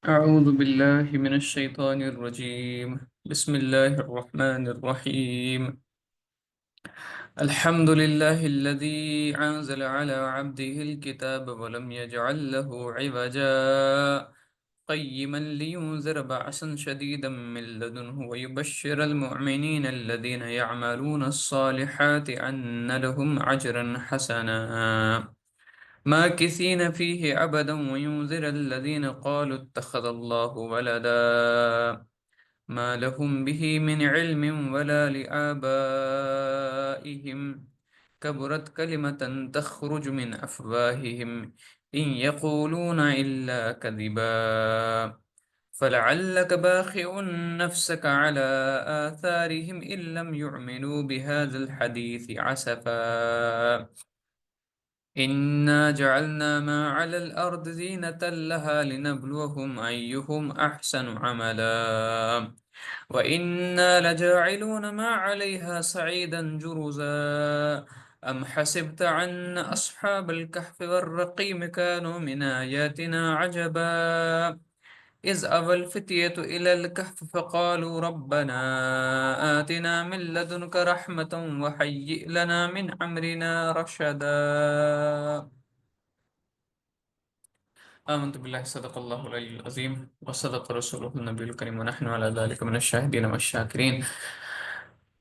أعوذ بالله من الشيطان الرجيم. بسم الله الرحمن الرحيم. الحمد لله الذي أنزل على عبده الكتاب ولم يجعل له عوجا قيما لينذر بأسا شديدا من لدنه ويبشر المؤمنين الذين يعملون الصالحات أن لهم أجرا حسنا ماكثين فيه أبدا وينذر الذين قالوا اتخذ الله ولدا ما لهم به من علم ولا لآبائهم كبرت كلمة تخرج من أفواههم إن يقولون إلا كذبا فلعلك باخع نفسك على آثارهم إن لم يؤمنوا بهذا الحديث عسفا إنا جعلنا ما على الأرض زينة لها لنبلوهم أيهم أحسن عملا وإنا لجاعلون ما عليها صعيدا جرزا أم حسبت أن أصحاب الكهف والرقيم كانوا من آياتنا عجبا إذ أوى الفتية إلى الكهف فقالوا ربنا آتنا من لدنك رحمة وهيئ لنا من أمرنا رشدا. آمنت بالله صدق الله العلي العظيم وصدق رسوله النبي الكريم ونحن على ذلك من الشاهدين والشاكرين.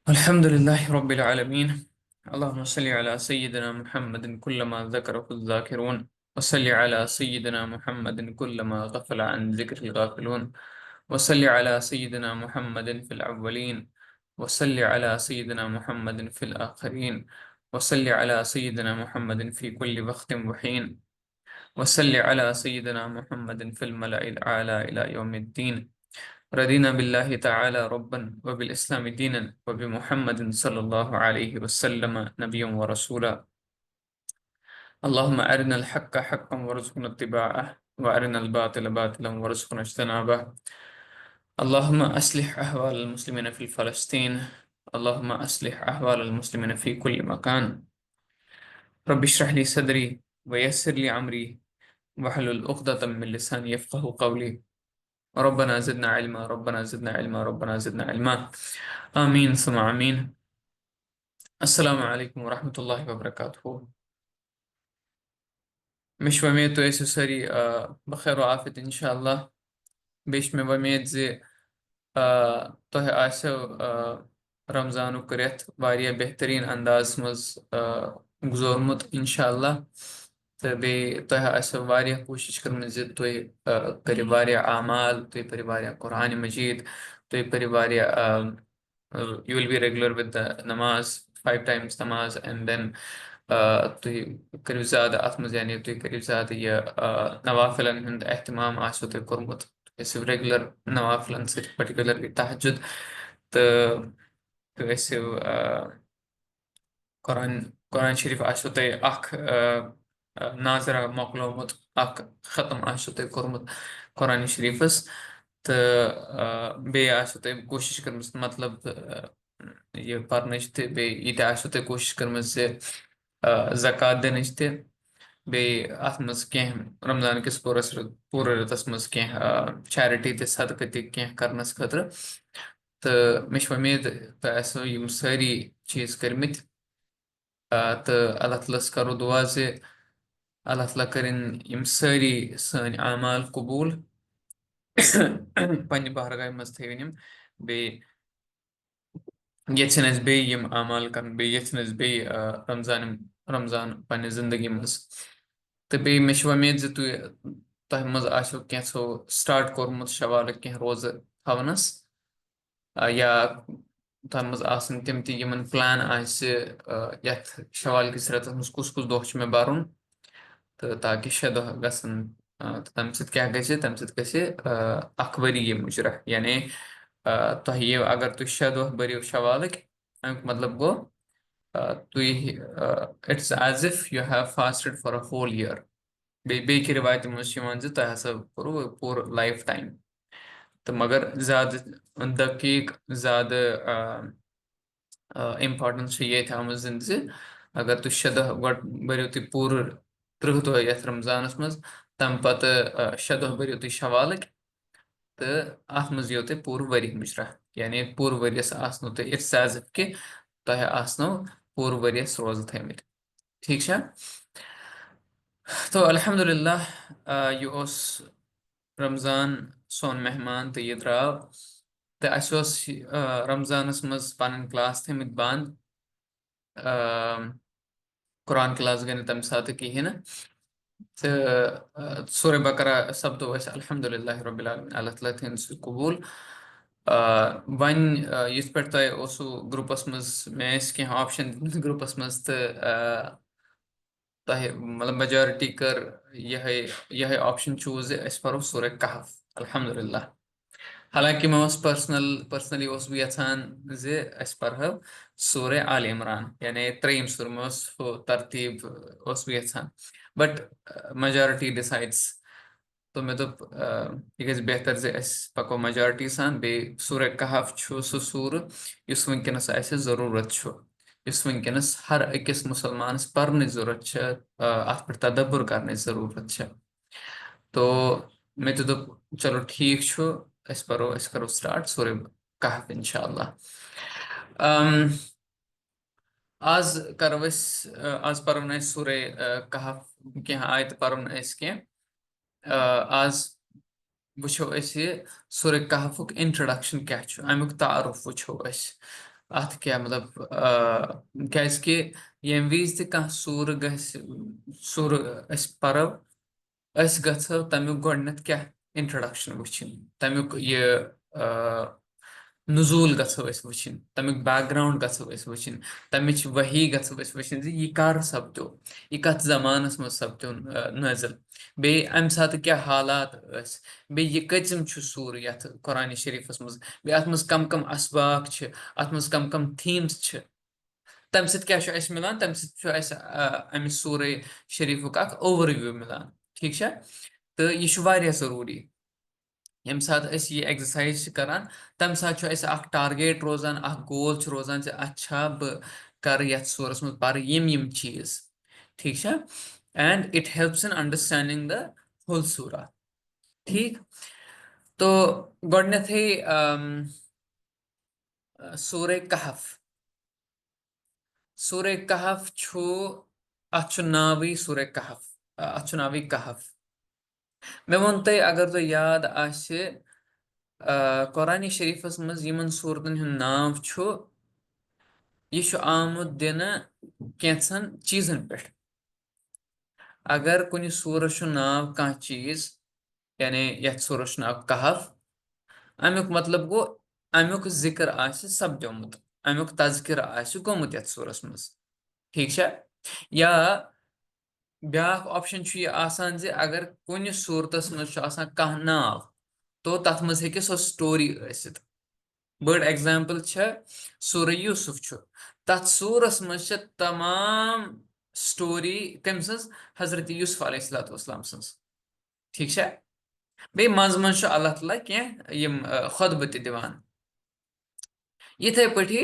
الحمد لله رب العالمين. اللهم صل على سيدنا محمد كلما ذكره الذاكرون وصل على سيدنا محمد كلما غفل عن ذكر الغافلون وصل على سيدنا محمد في الأولين وصل على سيدنا محمد في الآخرين وصل على سيدنا محمد في كل وقت وحين وصل على سيدنا محمد في الملأ الأعلى إلى يوم الدين. رضينا بالله تعالى ربا وبالإسلام دينا وبمحمد صلى الله عليه وسلم نبيا ورسولا. اللهم أرنا الحق حقا وارزقنا اتباعه وأرنا الباطل باطلا وارزقنا اجتنابه. اللهم أصلح أحوال المسلمين في فلسطين. اللهم أصلح أحوال المسلمين في كل مكان. رب اشرح لي صدري ويسر لي أمري واحلل عقدة من لساني يفقه قولي. ربنا زدنا علما ربنا زدنا علما ربنا زدنا علما. آمين ثم آمين. السلام عليكم ورحمة الله وبركاته. مش وميت تو أيسو سري بخير وعافية إن شاء الله. بيش مي وميت زي تۄہہِ آسیو رمضانُک رٮ۪تھ واریاہ بہتریٖن انداز منٛز گُزورمُت اِنشاء اللہ تہٕ بیٚیہِ تۄہہِ آسیو واریاہ کوٗشِش کٔرمٕژ زِ تُہۍ کٔرِو واریاہ اعمال تُہۍ پٔرِو واریاہ قرآنِ مجیٖد تُہۍ پٔرِو واریاہ you will be regular with the namaz 5 times namaz and then تُہۍ کٔرِو زیادٕ اَتھ منٛز یعنی تُہۍ کٔرِو زیادٕ یہِ نوافِلن ہُنٛد احتمام آسیو تۄہہِ کوٚرمُت ٲسِو ریگولر نوافلن سۭتۍ پٔٹِکیوٗلرلی تہجُد تہٕ تُہۍ ٲسِو قرآن شریٖف آسیو تۄہہِ اکھ ناظرا مۄکلومُت اکھ ختم آسیو تۄہہِ کوٚرمُت قرآنِ شریٖفس تہٕ بیٚیہِ آسیو تۄہہِ کوٗشِش کٔرمٕژ مطلب یہِ پرنٕچ تہٕ بیٚیہِ یہِ تہِ آسیو تۄہہِ کوٗشِش کٔرمٕژ زِ زکات دِنٕچ تہِ بیٚیہِ اَتھ منٛز کینٛہہ رمضان کِس پوٗرٕ رٮ۪تس منٛز کینٛہہ چیرٹی تہِ صدقہٕ تہِ کینٛہہ کرنس خٲطرٕ تہٕ مےٚ چھِ وۄمید تۄہہِ آسیو یِم سٲری چیٖز کٔرمٕتۍ تہٕ اللہ تعالیٰ ہس کرو دُعا زِ اللہ تعالیٰ کٔرِنۍ یِم سٲری سٲنۍ اعمال قبوٗل پننہِ بارگاہہِ منٛز تھٲوِنۍ یِم بیٚیہِ یژھِنۍ اَسہِ بیٚیہِ یِم اعمال کرٕنۍ بیٚیہِ یژھِنۍ اَسہِ بیٚیہِ رمضان پننہِ زندگی منٛز تہٕ بیٚیہِ مےٚ چھِ وۄمید زِ تۄہہِ منٛز آسیو کینٛژھو سٹاٹ کوٚرمُت شوالٕکۍ کینٛہہ روزٕ تھاونس یا تَتھ منٛز آسن تِم تہِ یِمن پلان آسہِ یتھ شوال کِس رٮ۪تس منٛز کُس کُس دۄہ چھُ مےٚ برُن تہٕ تاکہِ 6 دۄہ گژھن تہٕ تمہِ سۭتۍ کیٛاہ گژھِ تمہِ سۭتۍ گژھِ اکھ ؤری یہِ مُجرا یعنی تۄہہِ یہِ اگر تُہۍ 6 دۄہ بٔرِو شوالٕکۍ امیُک مطلب گوٚو تُہۍ it's as if you have fasted for a whole year بیٚیہِ کہِ رِوایتہِ منٛز چھُ یِوان زِ تۄہہِ ہسا کوٚروٕ پوٗرٕ لایف ٹایم تہٕ مگر زیادٕ دقیٖق زیادٕ اِمپاٹنس چھِ ییٚتہِ آمٕژ دِنہٕ زِ اگر تُہۍ 6 دۄہ گۄڈٕ بٔرِو تُہۍ پوٗرٕ 30 دۄہ یتھ رمضانس منٛز تمہِ پتہٕ 6 دۄہ بٔرِو تُہۍ شوالٕکۍ तो अत मज यो तुम पूर वरी मुजरा, यानी पूर वरियस आसनो तो इट्स एज इफ कि तह आसनो पूर वरियस रोज थमित। ठीक छा? तो अल्हम्दुलिल्लाह यह ओस रमजान सोन मेहमान तो यह द्राव तो अस ओस रमजानस मज पन क्लास थमित बंद, कुरान क्लास गए तम साथ कहें तो सूर्य बकरा सपदो अस अल्हम्दुलिल्लाह रब्बिल आलमीन, अल्लाह ताला थन सु कबूल। वन यिथ पे तह ओसु ग्रुपस मज मे कह ऑप्शन ग्रुपस मज तो तह मतलब मेजॉरिटी कर यह ऑप्शन चूज अस परो सूर्य कहफ अल्हम्दुलिल्लाह। हालांकि मैं पर्सनली बह यहान अस पढ़ो सूर्य आल इमरान यानी त्रेयम सूर में तरतीब बह यहान, बट मेजॉरिटी डिसाइड्स। तो मे दोप यह गि बेहतर अस पको मेजॉरिटी सान बे सूर्य कहफ सह सूर युस वनकस जरूरत युस वनकस हर अकिस मुसलमानस पर्न जरूरत अत पे तदब्बर करने जरूरत। तो मे तो दोप चलो ठीक अस परो अस करो स्टार्ट सूर्य कहफ इंशाअल्लाह। आज करो आज पर्वन अस सूर्य कहफ कह आयत पर्वन अस आज वुचो अस सूर्य कहफुक इंट्रोडक्शन क्या अमुक तारुफ वुचो अस अत क्या मतलब क्या यम विज तह सूर सूर अस परो अस गो तमुक गोडनथ क्या इंट्रोडक्शन वुचन तमुक नुजूल गो वुचन तमुक बैकग्राउंड गो वुचन तमिच वही गो वुचन यह कर सपदो यह कत जमानस मज सपदो नाजिल बे अम सात क्या हालात बे यह कतम सूर ये कुरान शरीफस मज बे अत मज कम कम असबाक अत मज कम कम थीम्स तम सत क्या मिलान तम सत सूर शरीफुक ओवरव्यू मिलान। ठीक है? तो यह जरूरी यम सात यह एक्सरसाइज करान तम सात टारगेट रोजान गोल रोजान अच्छा बह कर यथ सूरस मज पर यम चीज। ठीक है? And it helps in understanding the whole surah. ठीक? तो गोडनेथे सूर्य कहफ, सूर्य कहफ अत नावी सूर्य कहफ, अत नावी कहफ। मे वोन तह अगर तुम याद आसे कुरान शरीफस मज यमन सूरतन हुंद नाव यह आमुत दिन कैंसन चीजन पे। अगर कुछ सूरस नाव कह चीज यानी यथ सूरस नाव कहफ अमुक मतलब गो अमुक जिक्र सपदोमुत, अमुक तज़किर गोमुत यथ सूरस मज। ठीक है? या ब्याक ऑप्शन यह आसान अगर कुछ सूरतस मज कह नाव तो तथ मज हे सो स्टोरी आसित। बड़ एग्जाम्पल सूर्य यूसुफ तथ सूरस मज तमाम स्टोरी कम सज हजरत यूसुफ अलैहिस्सलाम सज। ठीक है? बे मज मज अल्लाह ताला कह खुतब दिवान इथे पटी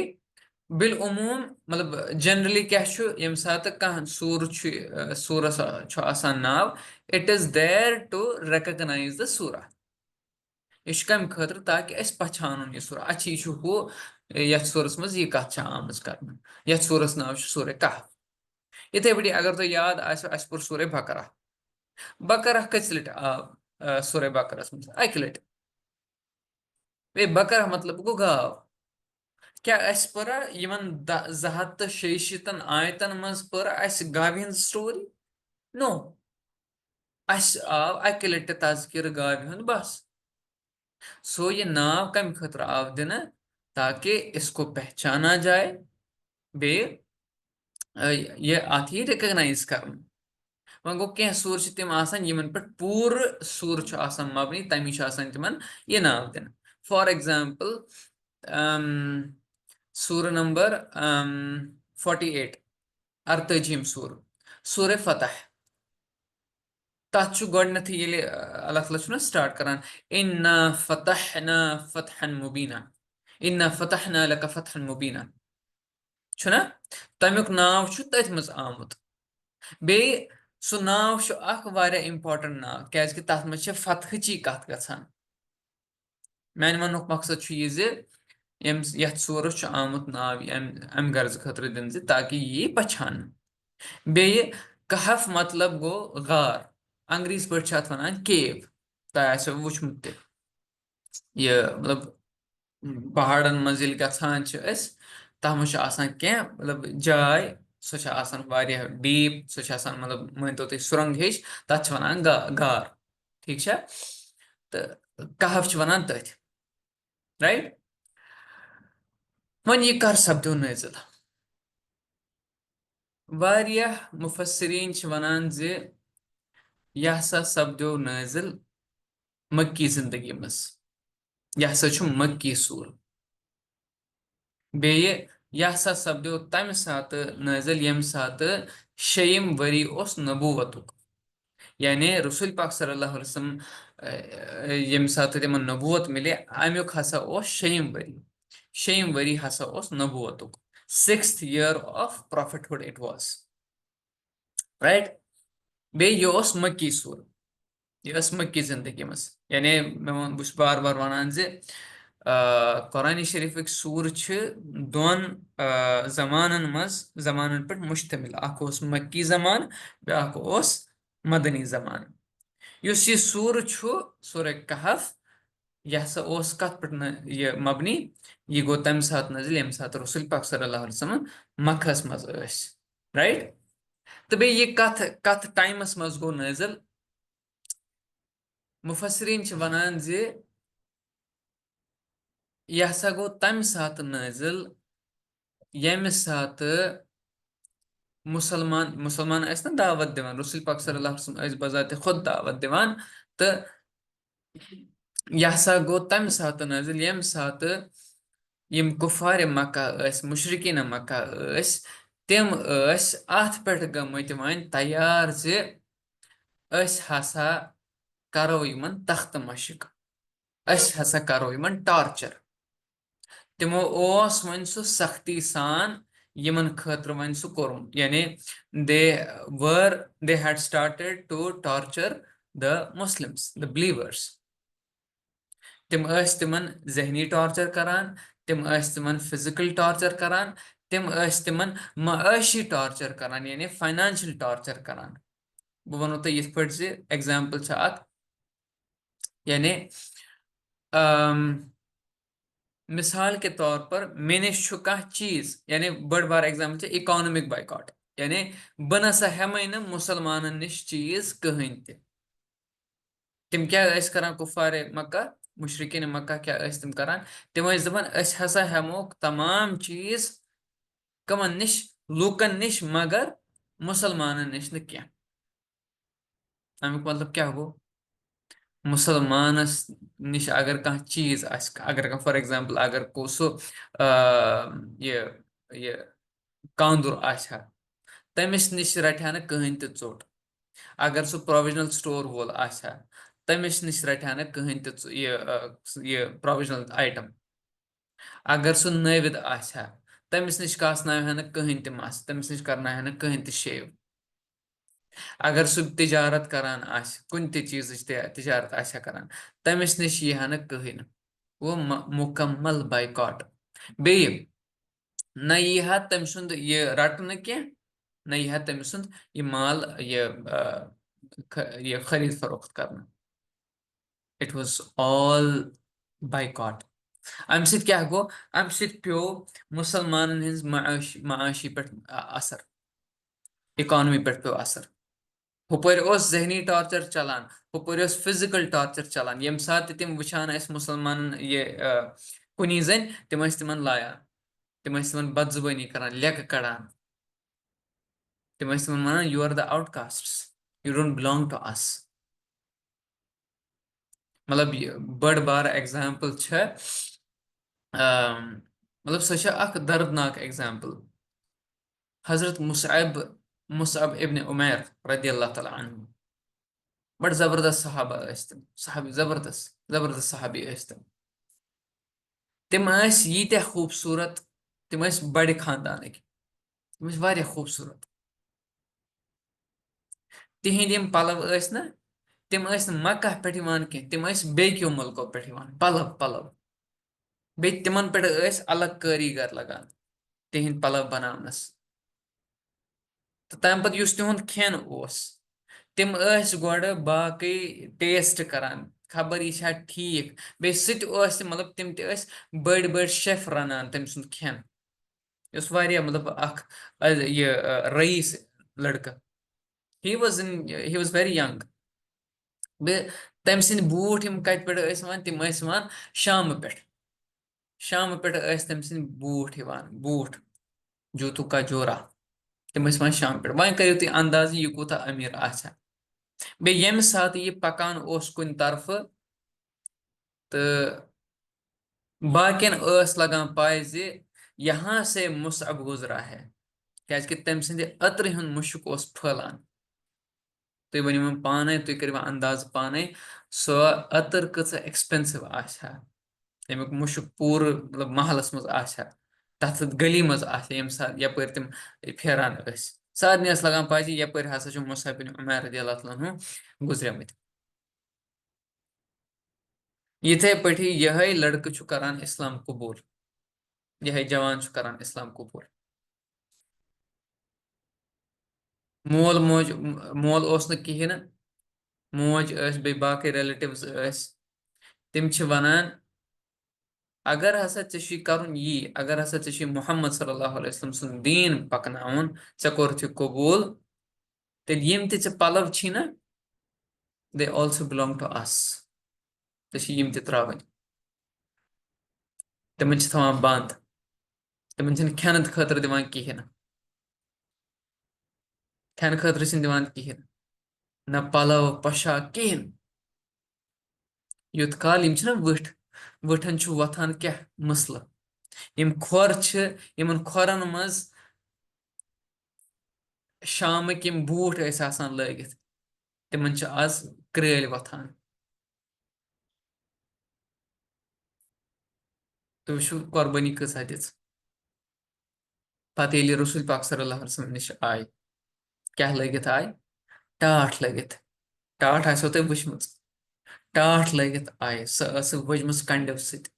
बिलउमूम मतलब जनरली क्या यम सात कह सूर सूरस आसान now it is there to recognise the surah. यह कम खतर ताकि अस पहचान यह सूर अच्छा यह हु यथ सूरस मज यह कत आमज कर यथ सूरस नाव सूर्य कहफ। इथे पटी अगर तुम याद आस पुर सूर्य बकरा, बकरा कस लट आव सूर्य बकरस मज अक लट। बे बकरा मतलब गो गाव। क्या अस परा यमन 286 आयतन मज पर अस गाव हंद स्टोरी? नो, अस आव अक लट तज़किर गाव हंद बस। सो ये नाव कम खतर आव दिन ताकि इसको पहचाना जाए बे ये अत यी रिकग्नाइज कर। वह गो कह सूर तम यमन पे पूर सूर मबनी तमी तिमन यह नाव दिन। फॉर एग्जाम्पल सूर नंबर 48 48 सूर सूर फतह तथ गोडनथ ये अल्लाह ताला स्टार्ट करान इन्ना फतहना फतहन मुबीना, इन्ना फतहना लका फतहन मुबीना छुना तमुक नाव तथ मज आमुत। बे सु नाव वारिया इम्पोर्टेंट नाव क्या तथ मज फतहची कथ गछान। मैंने वनुक मकसद छु यह यथ सूरस छु आमुत नाव अम गर्ज खतर दिन ताकि ये पछान बेये कहफ मतलब गो गार अंग्रेज पे वन केव तह वुचमुत ये मतलब पहाड़न मज गसान तथ मज मतलब जाय सो डीप सो मतलब मानतो तुम सुरंग हिश तथ वन गार ठीक है तो कहफ वन तथ राइट वन ये कर सपदो नाजिल वारियाह मुफस्सिरीन वनान यह हसा सपदो नाजिल मक्की जिंदगी मज यह हसा छु मक्की सूर बेये यह हसा सपदो तम सात नाजिल यम सात शयम वरी ओस नबूवतुक यानी रसूल पाक सल्लल्लाहु अलैहि वसल्लम यम सात तिमन नबूवत मिले अमुक हसा ओस शयम वरी हसा ओस नबूवतुक sixth year of prophethood it was right बे ये ओस मक्की सूर ये मक्की जिंदगी मज यानी मैं बुश बार बार वनान कुरान शरीफ सूर दोन जमानन मज जमानन पे मुश्तमिल अख ओस मक्की जमान ब्याख ओस मदनी जमान युस ये सूर सूर कहफ यह सा ओस कत पे ये मबनी ये गो तम सात नजिल यम सात रसूल पाक सल्लल्लाहु अलैहि वसल्लम मक्कस मज राइट तो बे ये कथ कथ टाइमस मज गो नाजिल मुफसरीन वनान यह हसा गो तम सात नाजिल यम सात मुसलमान ना दावत दिवान रसूल पाक सल्लल्लाहु अलैहि वसल्लम बजाते खुद दावत दिवान तो यह हसा गो तम सात नाजिल यम सात यम कुफार मक्का मुशरिकीन मक्का तिम अथ पे गमत वन तैयार हसा करो यमन तख्त मशक हसा करो यमन टार्चर तिमो वन सह सख्ती सान यमन खतर वन सह कोर यानी they were they had started to torture the Muslims the believers तिम तिमन जहनी टॉर्चर करान तिमन फिजिकल टॉर्चर करान तिमन माशी टॉर्चर करान यानी फाइनेंशियल टॉर्चर करान बह वनो तो ये एग्जाम्पल यानी मिसाल के तौर पर मैंने कह चीज यानी बड़ बार एग्जाम्पल इकोनॉमिक बाइकॉट यानी बह नसा हेमे न मुसलमानन निश चीज कहीं तिम क्या करान कुफार मक्का मुशरिकीन मक्का क्या तिम करान तिम दपान हसा हेमो तमाम चीज कमन निश लूकन निश मगर मुसलमानन निश न क्या अमुक मतलब क्या गो मुसलमानस निश अगर कह चीज अगर कह फॉर एग्जांपल अगर को सो ये ये कांदुर आशा तमिस निश रटा न कहीं ते चोट अगर सो प्रोविजनल स्टोर वोल आशा तमिस निश रटा न कहीं ते ये प्रोविजनल आइटम अगर सो नविद आशा तमिस निश कासनाव न कहीं ते मस तमिस निश करना न कहीं ते शेव अगर सह तिजारत करान कुन चीज तिजारत करान तमिस निश यह न कहीं वो मुकम्मल बाइकॉट बे न यह तम सुंद ये रटन क्या न यह तम सुंद ये माल ये खरीद फरोख्त करना इट वाज ऑल बाइकॉट अम सत क्या गो अम सत प्यो मुसलमान हज माशी पे असर इकॉनमी पे प्यो असर हुपर जहनी टॉर्चर चलान हुपर फिजिकल टॉर्चर चलान यम सात तिम वुचान मुसलमान ये कुनी जन तिमन लायान तिमन बदजुबानी करान लेक कड़ान तिमन वन you are the outcasts you don't belong to us मतलब बड़ बार एग्जाम्पल मतलब सह दर्दनाक एग्जाम्पल हजरत मुसअब इब्न उमैर रदी अल्लाह तआला अन्हु बड़ जबरदस्त सहाबा सहाबी जबरदस्त जबरदस्त सहाबी तिम यीत्या खूबसूरत तिम बड़ खानदान तिम खूबसूरत तिहिंद पलव ना تم مکہ پٮ۪ٹھ یِوان کینٛہہ تم بیٚکیو مُلکو پٮ۪ٹھ یِوان پلو پلو بیٚیہِ تمن پٮ۪ٹھ الگ کٲریٖگر لگان تِہنٛدۍ پلو بناونس تہٕ تمہِ پتہٕ یُس تِہُنٛد کھٮ۪ن اوس تِم گۄڈٕ باقٕے ٹیسٹ کران خبر یہِ چھا ٹھیٖک بیٚیہِ سُہ تہِ مطلب تِم تہِ بٔڑۍ بٔڑۍ شٮ۪ف رنان تٔمۍ سُنٛد کھٮ۪ن یہِ اوس واریاہ مطلب اکھ یہِ رئیٖس لڑکہٕ ہی واز ویری ینگ بیٚیہِ تٔمۍ سٕنٛدۍ بوٗٹھ یِم کتہِ پٮ۪ٹھ یِوان تِم یِوان شامہٕ پٮ۪ٹھ شامہٕ پٮ۪ٹھ تٔمۍ سٕنٛدۍ بوٗٹھ یِوان بوٗٹھ جوٗتو کا جورا تِم یِوان شامہٕ پٮ۪ٹھ وۄنۍ کٔرِو تُہۍ اندازٕ یہِ کوٗتاہ أمیٖر آسہِ ہا بیٚیہِ ییٚمہِ ساتہٕ یہِ پکان اوس کُنہِ طرفہٕ تہٕ باقین لگان پاے زِ یہاں سے مصعب گزرا ہے کیازکہِ تٔمۍ سٕنٛدِ عطرِ ہُنٛد مُشُک اوس پھٔہلان تُہۍ ؤنِو وۄنۍ پانے تُہۍ کٔرِو اندازٕ پانے سۄ عطر کۭژاہ ایٚکسپینسِو آسہِ ہا تمیُک مُشُک پوٗرٕ مطلب محلس منٛز آسہِ ہا تتھ گلی منٛز آسہِ ہا ییٚمہِ ساتہٕ یپٲرۍ تِم پھیران ٲسۍ سارنٕے ٲس لگان پاے زِ یپٲرۍ ہسا چھُ مُصعب بِن عُمیر رضی اللہ تعالیٰ عنہ گُزریمٕتۍ یِتھے پٲٹھی یِہے لڑکہٕ چھُ کران اسلام قبوٗل یِہے جوان چھُ کران اسلام قبوٗل مول اوس نہٕ کِہیٖنۍ نہٕ موج بیٚیہِ باقٕے رِلیٹِوز تِم چھِ ونان اگر ہسا ژےٚ چھُے کرُن یی اگر ہسا ژےٚ چھُے محمد صلی اللہ علیہ وسلم سُنٛد دیٖن پکناوُن ژےٚ کوٚرُتھ یہِ قبوٗل تیٚلہِ یِم تہِ ژےٚ پلو چھی نا دے آلسو بِلانگ ٹُو اس ژےٚ چھِ یِم تہِ ترٛاوٕنۍ تِمن چھِ تھاوان بنٛد تِمن چھِنہٕ کھٮ۪نہٕ خٲطرٕ دِوان کِہیٖنۍ نہٕ کھٮ۪نہٕ خٲطرٕ چھِنہٕ دِوان کِہیٖنۍ نہ پلو پۄشاک کِہیٖنۍ یوٚت کال یِم چھِنہ ؤٹھن چھُ وۄتھان کیٛاہ مسلہٕ یِم کھۄر چھِ یِمن کھۄرن منٛز شامٕکۍ یِم بوٗٹھ آسان لٲگِتھ تِمن چھِ آز کرٛٲلۍ وۄتھان تُہۍ وٕچھِو قۄربٲنی کۭژاہ دِژ پتہٕ ییٚلہِ رسول پاک صلی اللہ علیہ وسلم نِش آے کیٛاہ لٲگِتھ آے ٹاٹھ لٲگِتھ ٹاٹھ آسیو تۄہہِ وٕچھمٕژ ٹاٹھ لٲگِتھ آیہِ سۄ ٲسٕکھ ؤجمٕژ کنڈٮ۪و سۭتۍ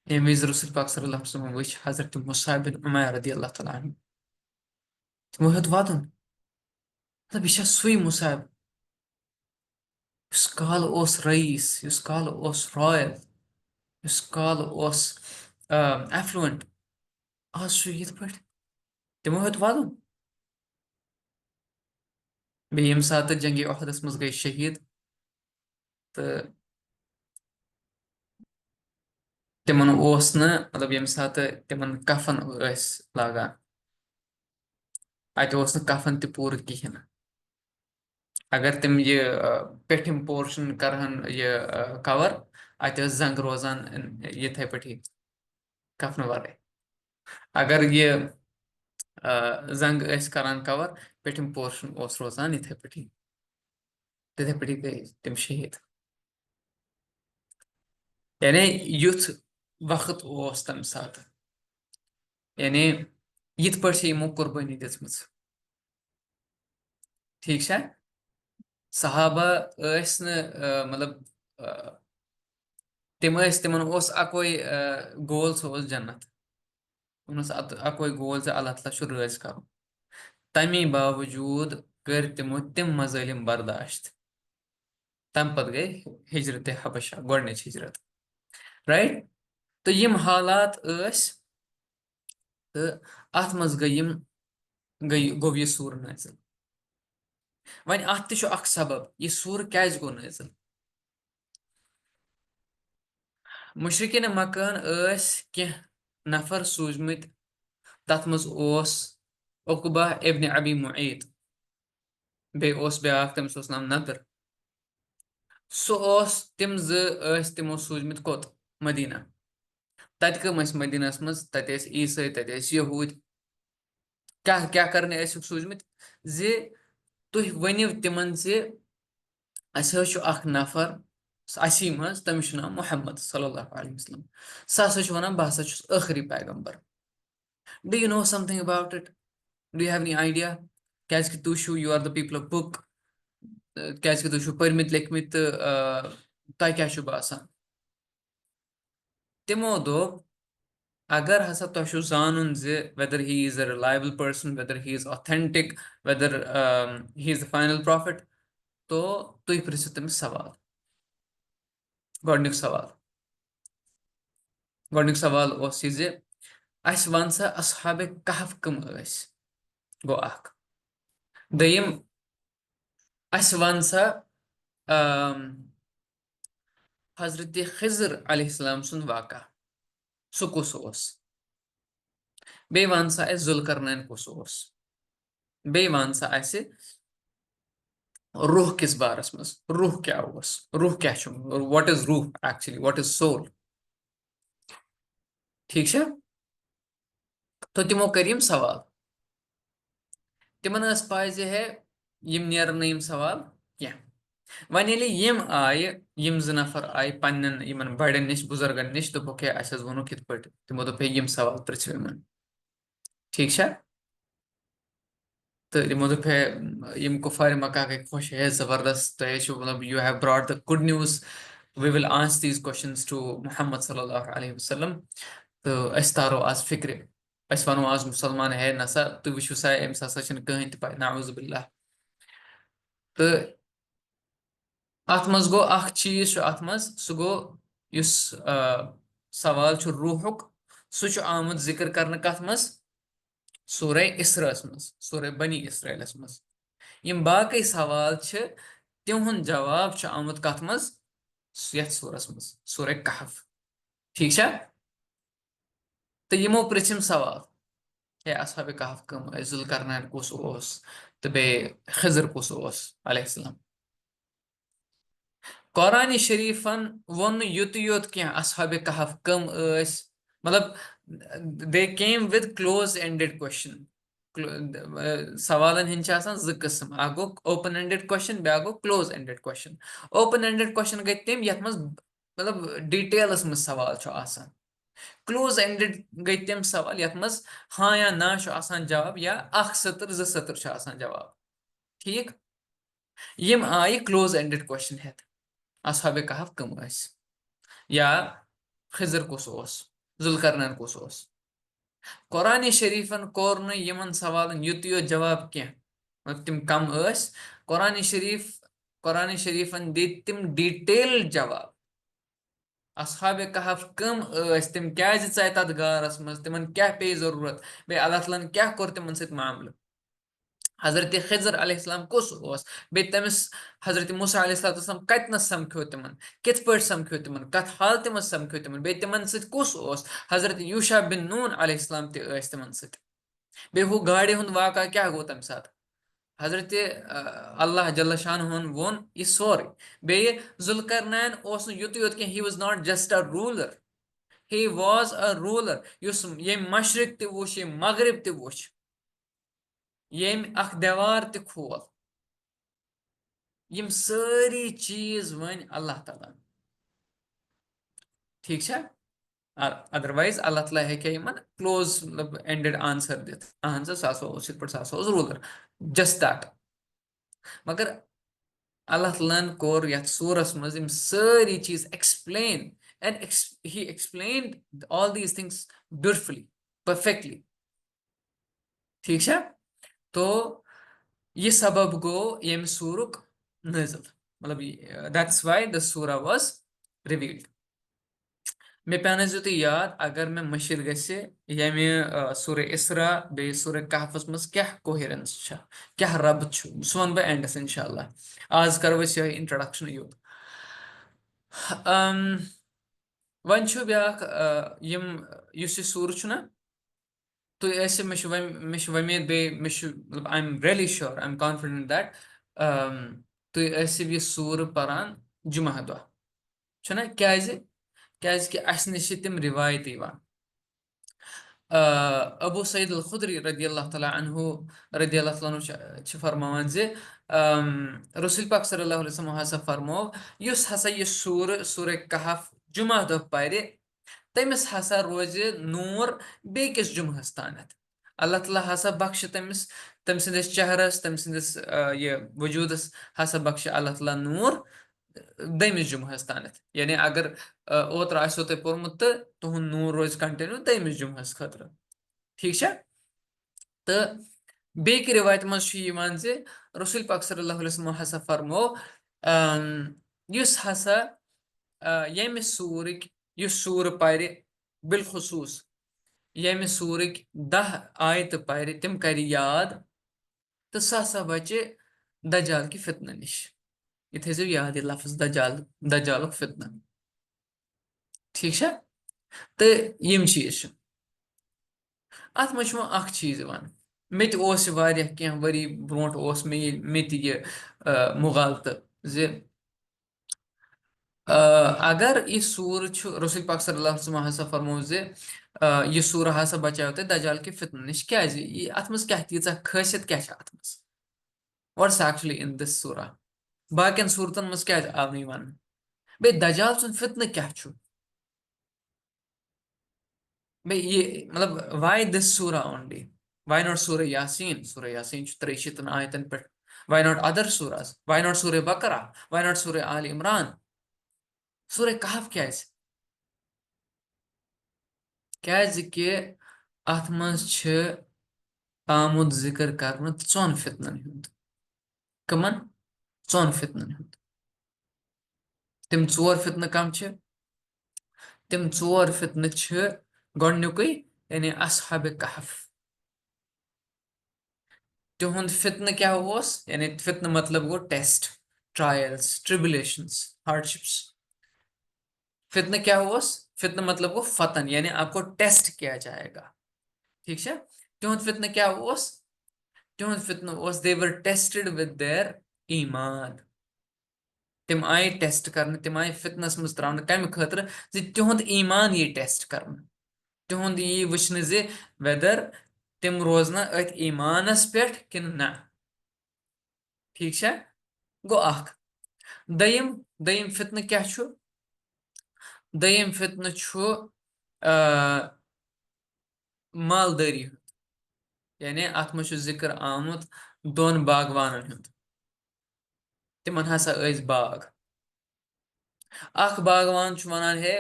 ییٚمہِ وِزِ رسول پاک صلی اللہ علیہ وسلم وٕچھ حضرت مصعب بن عمیر رضی اللہ تعالیٰ عنہ تِمو ہیوٚت وَدُن مطلب یہِ چھا سُے مُصعب یُس کالہٕ اوس رئیٖس یُس کالہٕ اوس رایل یُس کالہٕ اوس ایفلوینٹ آز چھُ یِتھ پٲٹھۍ تِمو ہیوٚت وَدُن بیٚیہِ ییٚمہِ ساتہٕ جنگہِ احدس منٛز گٔے شہیٖد تہٕ تِمن اوس نہٕ مطلب ییٚمہِ ساتہٕ تِمن کفن ٲسۍ لاگان اَتہِ اوس نہٕ کفن تہِ پوٗرٕ کِہیٖنۍ نہٕ اگر تِم یہِ پیٚٹھِم پورشن کرہن یہِ کور اَتہِ ٲس زنٛگ روزان یِتھے پٲٹھی کفنہٕ ورٲے اگر یہِ زنٛگ ٲسۍ کران کور پیٚٹھِم پورشن اوس روزان یِتھے پٲٹھی تِتھے پٲٹھی گٔے تِم شہیٖد یعنی یُتھ وقت اوس تمہِ ساتہٕ یعنی یِتھ پٲٹھۍ چھِ یِمو قۄربٲنی دِژمٕژ ٹھیٖک چھا صحابہ ٲسۍ نہٕ مطلب تِمن اوس اکوے گول سُہ اوس جنت تِمن اوس اکوے گول زِ اللہ تعالیٰ چھُ رٲضۍ کرُن تمے باوجوٗد کٔرۍ تِمو تِم مظٲلِم برداشت تمہِ پتہٕ گٔے ہجرت حبشہ گۄڈنِچ ہجرت رایٹ تہٕ یِم حالات ٲسۍ تہٕ اتھ منٛز گوٚو یہِ سوٗرٕ نٲزِل وۄنۍ اتھ تہِ چھُ اکھ سبب یہِ سوٗرٕ کیازِ گوٚو نٲزِل مُشرِقیٖنِ مکان ٲسۍ کینٛہہ نفر سوٗزمٕتۍ تتھ منٛز اوس عقبہ ابن ابی معیط بیٚیہِ اوس بیٛاکھ تٔمِس اوس ناو نَدٕر سُہ اوس تِم زٕ ٲسۍ تِمو سوٗزمٕتۍ کوٚت مدیٖنہ تتہِ کٕم ٲسۍ مدیٖنس منٛز تتہِ ٲسۍ عیٖسٲے تتہِ ٲسۍ یہوٗدۍ کیٛاہ کرنہِ ٲسِکھ سوٗزمٕتۍ زِ تُہۍ ؤنِو تِمن زِ اسہِ حظ چھُ اکھ نفر اسی منٛز تٔمِس چھُ ناو محمد صلی اللہ علیہ وسلم سُہ ہسا چھُ ونان بہٕ ہسا چھُس ٲخری پیغمبر do you know something about it do you have any idea کیازِ کہِ تُہۍ چھِو you are the people of book کیازِ کہِ تُہۍ چھِو پٔرمٕتۍ لیکھمٕتۍ تہٕ تۄہہِ کیاہ چھُ باسان؟ تِمو دوٚپ اگر ہسا تۄہہِ چھُو زانُن زِ whether he is a reliable person, whether he is authentic, whether he is the final prophet, تو تُہۍ پرژھِو تٔمِس سوال. گۄڈنیُک سوال اوس یہِ زِ اَسہِ وَن سا اصحابِ کہف کٕم ٲسۍ. گوٚو اکھ. دوٚیِم اَسہِ وَن سا حضرت خضر علیہ السلام سُنٛد واقعہ سُہ کُس اوس. بیٚیہِ وَن سا اَسہِ ذوالقرنین کُس اوس. بیٚیہِ وَن سا اَسہِ روح کِس بارس منٛز. روح کیٛاہ اوس. روح کیٛاہ چھُ. واٹ از روح ایکچُلی. What is civil. ٹھیٖک چھا. تہٕ تِمو کٔرۍ یِم سوال. تِمن ٲس پاے زِ ہے یِم نیرن نہٕ یِم سوال کینٛہہ. وۄنۍ ییٚلہِ یِم آیہِ یِم 2 نفر آیہِ پننٮ۪ن یِمن بڑٮ۪ن نِش بُزرگن نِش دوٚپُکھ ہے اَسہِ حظ ووٚنُکھ یِتھ پٲٹھۍ. تِمو دوٚپ ہے یِم سوال پرژھِو یِمن. ٹھیٖک چھا. تہٕ یِمو دوٚپ ہے یِم کُفارِ مکہ گٔے خۄش ہے زبردست تۄہہِ چھُو مطلب you have brought the good news. We will answer these questions to Muhammad صلی اللہ علیہ وسلم. تہٕ أسۍ تارو آز فِکرِ. أسۍ وَنو آز مُسلمان ہے نسا تُہۍ وٕچھِو سا أمِس ہسا چھِنہٕ کٕہٕنۍ تہِ پاے. نعوذ باللہ. تہٕ اَتھ منٛز گوٚو اکھ چیٖز چھُ اَتھ منٛز سُہ گوٚو یُس سوال چھُ روحُک سُہ چھُ آمُت ذِکر کرنہٕ کتھ منٛز. سورہ اِسراہس منٛز. سورہ بنی اسرائیلس منٛز. یِم باقٕے سوال چھِ تِہُنٛد جواب چھُ آمُت کتھ منٛز یتھ سورس منٛز سورہ کہف. ٹھیٖک چھا. تہٕ یِمو پرژھِم سوال ہے اصحابِ کہف کٕم ٲسۍ. ذوالقرنین کُس اوس تہٕ بیٚیہِ خضر کُس اوس علیہ السلام. قرآنِ شریٖفن ووٚن نہٕ یُتُے یوت کینٛہہ اصحابِ کہف کٕم ٲسۍ. مطلب they came with close ended question. سوالن ہٕنٛدۍ چھِ آسان 2 قٕسم. اکھ گوٚو اوپن اینڈِڈ کوسچن بیاکھ گوٚو close ended question. Open اینڈِڈ question گٔے تِم یتھ منٛز مطلب ڈیٹیلس منٛز سوال چھُ آسان. کلوز اینڈِڈ گٔے تِم سوال یتھ منٛز ہاں یا نہ چھُ آسان جواب یا 1 سطر 2 سطر چھُ آسان جواب. ٹھیٖک. یِم آیہِ کلوز اینڈِڈ کوسچن ہٮ۪تھ. اصحابِ کہف کٕم ٲسۍ یا خضر کُس اوس. ذوالقرنین کُس اوس. قرآنِ شریٖفن کوٚر نہٕ یِمن سوالن یُتُے یوت جواب کینٛہہ تِم کم ٲسۍ. قرآنِ شریٖفن دِتۍ تِم ڈیٹیلڈ جواب. اصحابِ کہف کٕم ٲسۍ. تِم کیازِ ژاے تتھ غارس منٛز. تِمن کیاہ پیٚیہِ ضروٗرت. بیٚیہِ اللہ تعالیٰ ہن کیاہ کوٚر تِمن سۭتۍ معاملہٕ. حضرت خضر علیہ السلام کُس اوس. بیٚیہِ تٔمِس حضرت موسیٰ علیہ السلام کتنس سمکھیو تِمن. کِتھ پٲٹھۍ سمکھیو تِمن. کتھ حالتہِ منٛز سمکھیو تِمن. بیٚیہِ تِمن سۭتۍ کُس اوس. حضرت یوٗشا بن نون علیہ السلام تہِ ٲسۍ تِمن سۭتۍ. بیٚیہِ ہُہ گاڑِ ہُنٛد واقعہ کیاہ گوٚو تمہِ ساتہٕ. حضرت اللہ جل شانہُن ووٚن یہِ سورُے. بیٚیہِ ذوالقرنین اوس نہٕ یُتُے یوت کینٛہہ. He was not just a rural. He was a rural. یُس ییٚمۍ مشرق تہِ وٕچھ ییٚمۍ مغرب تہِ وٕچھ ییٚمۍ اکھ دیوار تہِ کھول. یِم سٲری چیٖز ؤنۍ اللہ تعالیٰ. ٹھیٖک چھا. ادروایز اللہ تعالیٰ ہیٚکہِ ہا یِمن کلوز اینڈِڈ آنسر دِتھ. اہن سا سُہ ہسا اوس یِتھ پٲٹھۍ سُہ ہسا اوس روٗلر جسٹ دیٹ. مگر اللہ تعالیٰ ہن کوٚر یتھ سورس منٛز یِم سٲری چیٖز explain and he explained all these things beautifully perfectly. ٹھیٖک چھا. تو یہِ سبب گوٚو ییٚمہِ سوٗرُک نٲزِل. مطلب دیٹس واے دَ سورہ واز رِویٖلڈ. مےٚ پیٛانٲیزیو تُہۍ یاد اگر مےٚ مٔشِد گژھِ ییٚمہِ سورہ اِسرا بیٚیہِ سورہ کہفس منٛز کیاہ کوہرنس چھےٚ کیاہ ربط چھُ سُہ وَنہٕ بہٕ اینڈس انشاء اللہ. آز کرو أسۍ یِہوے انٹرڈکشنٕے یوت. وۄنۍ چھُ بیاکھ یِم یُس یہِ سوٗرٕ چھُنہ تُہۍ ٲسِو مےٚ چھُ وۄمید بیٚیہِ مےٚ چھُ مطلب آی ایم ریلی شور آی ایم کانفِڈنٹ دیٹ تُہۍ ٲسِو یہِ سوٗرٕ پران جُمعہ دۄہ چھُنہ. کیازِ کہِ اَسہِ نِش چھِ تِم رِوایت یِوان. ابوٗ سعید الخدری رضی اللہ تعالیٰ عنہُ رضی اللہ تعالیٰ عنہ چھِ فرماوان زِ رسول پاک صلی اللہ علیہ وسلم ہسا فرموو یُس ہسا یہِ سورہ کہف جُمعہ دۄہ پرِ تٔمِس ہسا روزِ نوٗر بیٚیہِ کِس جُمعس تانٮ۪تھ. اللہ تعالیٰ ہسا بخشہِ تٔمِس तम सदिस चेहरस तम सदिस ये वजूदस हसा बख्श अल्लाह ताला नूर दमिस जुमहस तानत यानी अगर ओतर आसो तुह पोर्मुत तो तुहद नूर रोज कंटिन्यू दमिस जुमहस खतर ठीक है तो बेक रिवायत मज रसूल पाक सल्लल्लाहु अलैहि वसल्लम हसा फरमो युस हसा यमि सूरक युस सूर पारि बिलखुसूस यमि सूरक 10 आयत पारि तिम कर याद तो सह हसा बचे दजाल कि फितन निश ये थो याद ये लफ्ज दजाल दजाल फितना ठीक है तो यम चीज अत मज चीज वन मे वरी ब्रो मे मुगालत जे अगर यह सूर रसूल पाक सल्लल्लाहु अलैहि वसल्लम हसा फरमो जे यह सूर हसा बचाव तुम दजाल के फितन नश क्या अत मज क्या तीचा खासियत क्या अत मज व्हाट्स एक्चुअली इन दिस सूरा बाकियन सूरतन मज क्या आव नहीं वन बे दजाल सुन फितन क्या बे ये मतलब why this surah only why not Surah Yasin 63 आयतन पे why not other surahs why not Surah Baqarah Y not सूर आल इमरान सूर कहफ क्या कि अत मज आमुद जिक्र कर चौन फितनन हुंद कमन चौन फितनन हुंद तिम चोर फितन कम तिम चोर फितन गोडनुक यानी असहाब कहफ तिहुंद फितन क्या यानी फितन मतलब गो टेस्ट ट्रायल्स ट्रिबुलेशंस हार्डशिप्स फितन क्या फितन मतलब वो फतन यानी आपको टेस्ट किया जाएगा ठीक है तिहुंद फितन क्या तिहुंद फितन they were tested with their iman तिम आय टेस्ट कर तिम आय फितनस मज त्रावन कम खतर तिहुंद ईमान ये टेस्ट कर तिहुंद ये वुचन वेदर तिम रोजना अथ ईमानस पे कि ना ठीक है गो दयम दयम फितन क्या दयम फितन मालदारी यानी अत मज जिक्र आमुत दोन बागवानन हुंद तिमन हसा बाग बागवान वनान है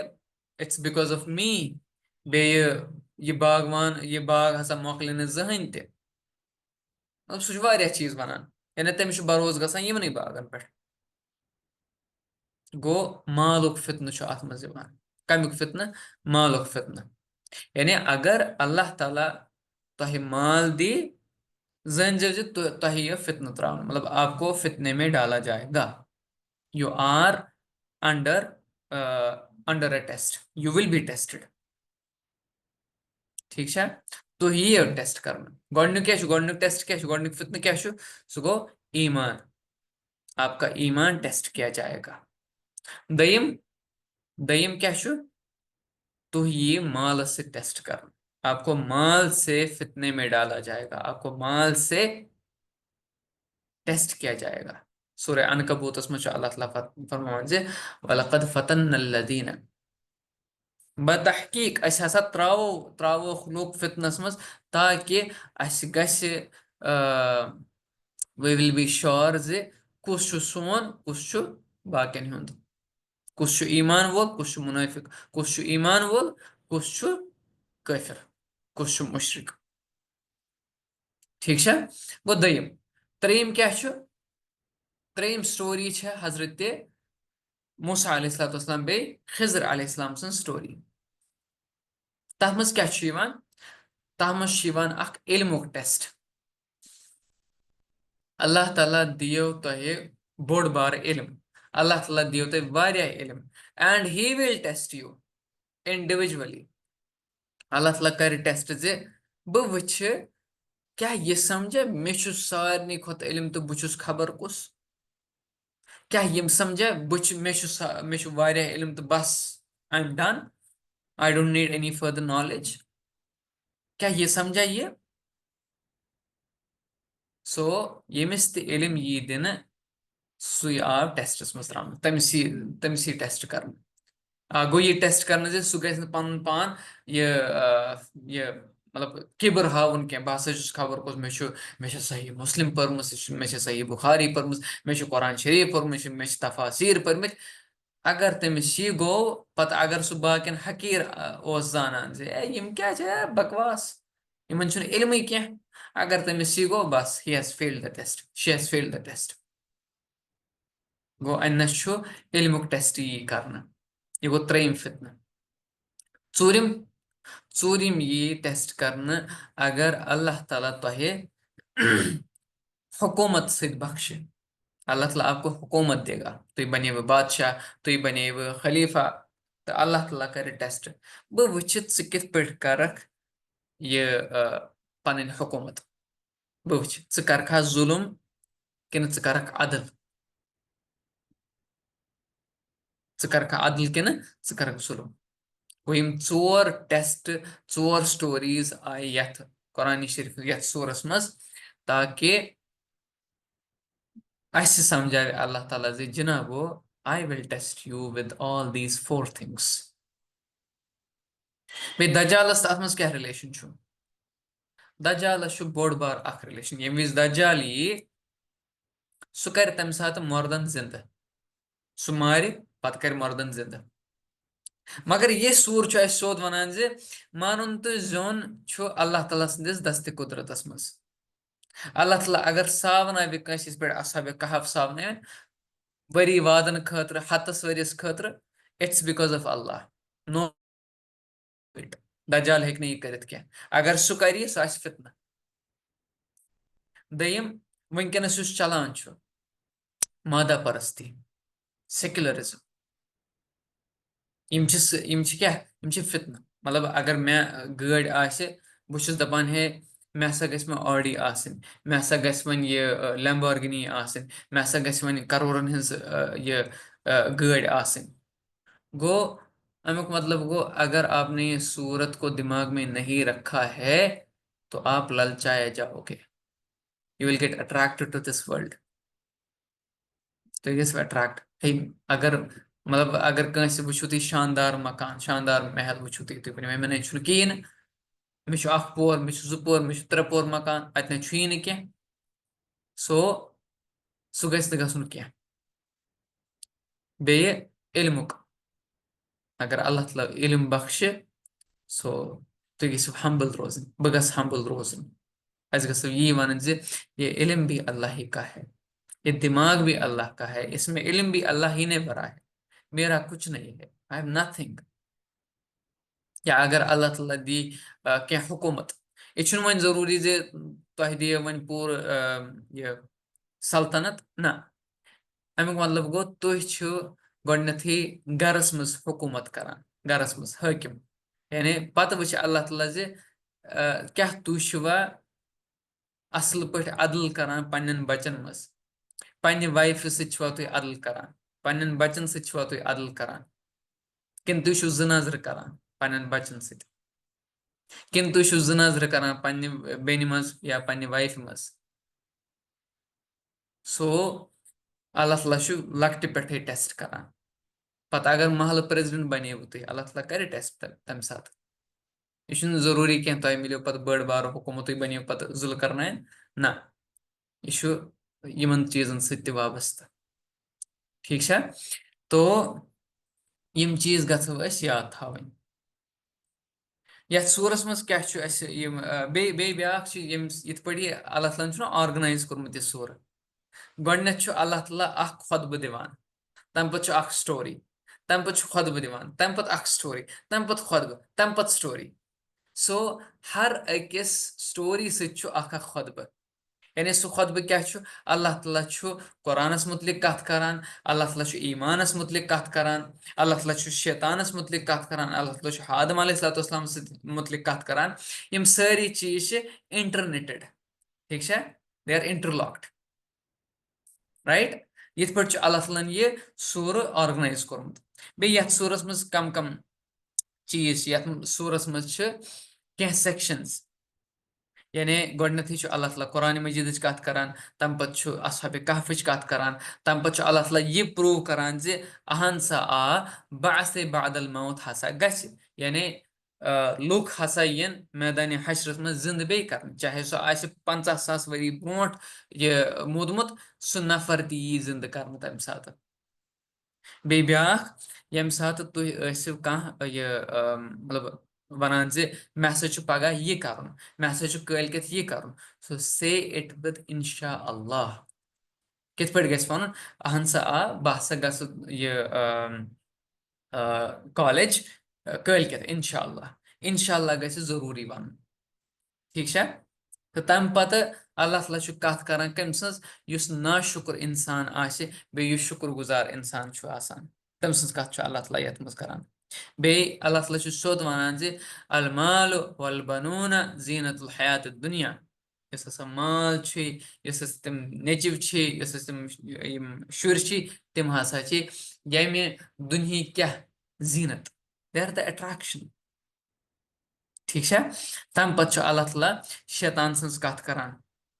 इट्स बिकॉज ऑफ मी बे ये बागवान ये बाग हसा मोकल जहन ते मतलब सह चीज वनान यानी तमिस भरोस गसान यमन बागन पे गो मालुक फितन अत मज कमुक फितन मालुक फितन यानी अगर अल्लाह ताला तह माल दी जन तह यह फितन त्रावन मतलब आपको फितने में डाला जाएगा you are under under a test you will be tested ठीक है तो ये टेस्ट करना गोडनुक टेस्ट क्या गोडनुक फितन क्या सह गो ईमान आपका ईमान टेस्ट किया जाएगा दयम दयम क्या तो ये माल से टेस्ट करना आपको माल से फितने में डाला जाएगा आपको माल से टेस्ट किया जाएगा सूरह अनकबूत में अल्लाह ताला फरमान जे वलक़द फतन्नल्लज़ीना बतहकीक अस हसा त्रावो लोग फितनस मज ताकि अस गस वी विल बी श्योर जे कुस सोन कुस बाकियन हुंद कुस ईमान वोल कुस मुनाफिक कुस ईमान वोल कुस काफिर कुस मुशरिक ठीक है गो दयम त्रेम क्या त्रेम स्टोरी हजरत मूसा अलैहिस्सलाम बे खिजर अलैहिस्सलाम सन स्टोरी तथ मज क्या तथ मज इल्मुक टेस्ट अल्लाह ताला दियो तह बोड़ बार इल्म अल्लाह ताला दियो तह वारिया इल्म and he will test you individually Allah ताला कर टेस्ट जे बह वुच क्या ये समझे मे सारे खुद इल्म तो बहुत खबर कुस क्या यम समझे मे वारिया इल्म तो बस I am done I don't need any further knowledge क्या ये समझा ये सो यमिस इल्म यी दिन सु आव टेस्टस मज त्रावन तमसी टेस्ट कर गो ये टेस्ट कर सह गि पन पान ये मतलब किबर हावन क्या बह खबर कुछ मे सही मुस्लिम पर्म मे सही बुखारी पर्म मे कुरान शरीफ पर्म मे तफासीर पर्म अगर तमिस यह गो पत अगर सह बाकिन हकीर जानान जे यम क्या बकवास इन इल्म कह अगर तमिस यह गो बस he has failed the test she has failed the test गो अनस इल्मुक टेस्ट यी कर यह गो त्रेम फितन चूरिम चूरिम यी टेस्ट करने अगर अल्लाह ताला तोहे हुकूमत से बख्श अल्लाह ताला आपको हुकूमत देगा तुम बने बादशाह तुम बने खलीफा तो अल्लाह ताला करे टेस्ट बह वुचित कित पे करक ये पन हुकूमत बह वुच करखा जुलुम कि करक अदल करखा अदल कि करक जुलुम गो यम चोर टेस्ट चोर स्टोरीज आय यथ कुरान शरीफ यथ सूरस मज ताकि अस समझावे अल्लाह ताला जे जनाबो I will test you with all these four things बे दजालस अथ मज क्या रिलेशन छु दजालस छु बोड़ बार अख रिलेशन यम विज दजाल यी सह कर तम सात मर्दन जिंदा सह मार पत कर मर्दन जिंदा मगर ये सूर छु अस सोद वनान जे मानुन तो जोन छु अल्लाह ताला सदिस दस्त कुदरतस मज अल्लाह ताला अगर सावनावे कंसिस पे असहाब कहफ सावनावे वरी वादन खतर हतस वरिस खतर it's because of Allah know it दजाल हेक नहीं करित क्या अगर सह कर सह आस फितना दयम वनकनस युस चलान छु मादा परस्ती सेक्युलरिज्म क्या फितना मतलब अगर मैं गाड़ी आसे बहुत दपान है मे हसा गि ऑडी आसन मे हसा गि वन ये लैम्बोर्गिनी आसन मे हसा गि वन करोड़न हज ये गाड़ी आसन गो अमुक मतलब गो अगर आपने ये सूरत को दिमाग में नहीं रखा है तो आप ललचाए जाओगे you will get attracted to this world तो ये अट्रैक्ट है अगर मतलब अगर कंस वुचु तुम शानदार मकान शानदार महल वुचु तुम वन मे कहें मे पोर मे जो पोर मे त्रे पोर मकान अत नी कह सो सह गसन कह बे इल्मुक अगर अल्लाह ताला इल्म बख्श सो तुम गो हम्बल रोजन बह गस हम्बल रोजन अस गो यी वन जे ये इल्म भी अल्लाह ही का है ये दिमाग भी अल्लाह का है इसमें इल्म भी अल्लाह ही ने भरा है मेरा कुछ नहीं है आई एम नथिंग या अगर अल्लाह ताला दी क्या हुकूमत ये वन जरूरी जे तह दियो वन पूर ये सल्तनत ना अमुक मतलब गो तुह गोडनथी गरस मज हुकूमत करान गरस मज हाकिम यानी पत वुच अल्लाह ताला जे क्या तुवा असल पे अदल करान पन्न बचन मज पन्ने वाइफ सवा तुम अदल करान पन्न बचन सवा तुम अदल करान किन तुम ज करान पन्न बचन सत किन तुम ज करान पन्ने बेन मज या पन्ने वाइफ मज सो अल्लाह ताला लकट पे टेस्ट करान पत अगर महल प्रेसिडेंट बने तुम अल्लाह ताला करे टेस्ट तम सात यह जरूरी कह तुम मिलो पत बड़ बार हुकूमत तुम बनो पत जुल करना ना यह चीजन सत वाबस्त ठीक है तो यम चीज गो याद थवन यथ सूरस मज क्या ब्या ये पे अल्लाह ताला ऑर्गनाइज कोर्मुत यह सूर गोडनेथ अल्लाह ताला खुतब दिवान तम पे स्टोरी तम पे खुतब दिवान तम पे स्टोरी तम पे खुतब तम पे स्टोरी सो हर अकिस स्टोरी सत खुतब यानी सह खुतब क्या अल्लाह ताला कुरानस मुतलिक कथ करान अल्लाह ताला ईमानस मुतलिक कथ करान अल्लाह ताला शैतानस मुतलिक कथ करान अल्लाह ताला आदम अलैहिस्सलाम मुतलिक कथ करान यम सारी चीज इंटरनेटेड ठीक है दे आर इंटरलॉक्ड राइट यथ पे अल्लाह ताला यह सूर ऑर्गनाइज कोर्मुत बे यथ सूरस मज कम कम चीज यथ सूरस मज कह सेक्शंस यानी गोडनथी अल्लाह ताला कुरान मजीद कथ करान तम पे असहाब कहफ कथ करान तम पे अल्लाह ताला यह प्रूव करान जे अहन सा आ बासे बादल मौत हसा गस यानी लूक हसा यन मैदान हशरस में जिंद बे कर, चाहे सह आसि 50,000 वरी ब्रोट ये मोदमुत, सह नफर ती यी जिंद कर तम सात। बे ब्याख यम सात तुह आसिव कह ये मतलब वनान जे मे हसा छु पगह ये करन, मे हसा छु कलकत ये करन, सो से इट विद इंशा अल्लाह। कित पे गस वन अहन सा आ बह सा गस ये कॉलेज कलकत इंशाल्लाह, इंशाल्लाह गस जरूरी वन। ठीक है। तो तम पत अल्लाह ताला छु कथ करन कम सज युस नाशुक्र इंसान आसे बे युस शुक्र गुजार इंसान छु आसान, तम सज कथ छु अल्लाह ताला यत मज करन। बे अल्लाह ताला छु सोद वनान जे अल माल वल बनून जीनतुल हयात दुनिया, यस हसा माल छि, यस हस तम नेचिव छि, यस हस तम यम शुर छि, तम हसा छि यमे दुनिया क्या जीनत, दे आर द अट्रैक्शन। ठीक है। तम पत अल्लाह ताला शैतान सज कथ करान,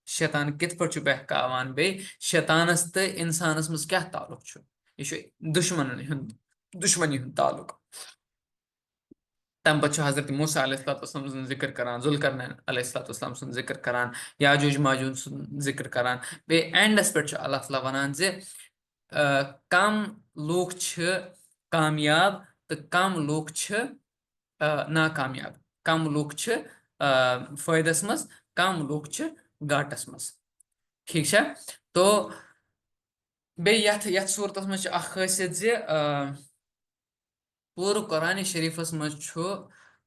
शैतान कित पे बहकावान, बे शैतानस तो इंसानस मज क्या ताल्लुक छु, यह दुश्मनी हुंद ताल्लुक। तम पे हजरत मूसा अलैहिस्सलाम सुन जिक्र करान, जुल्करनैन अलैहिस्सलाम सुन जिक्र करान, याजूज माजूज सुन जिक्र करान। बे एंडस पे अल्लाह ताला वनान जे कम लोग छ कामयाब तो कम लोग छ नाकामयाब, कम लोग छ फायदस मज, कम लोग छ घाटस मज। ठीक है। तो बे यथ यथ सूरतस मज खासियत जे पूरे कुरान शरीफस मज छु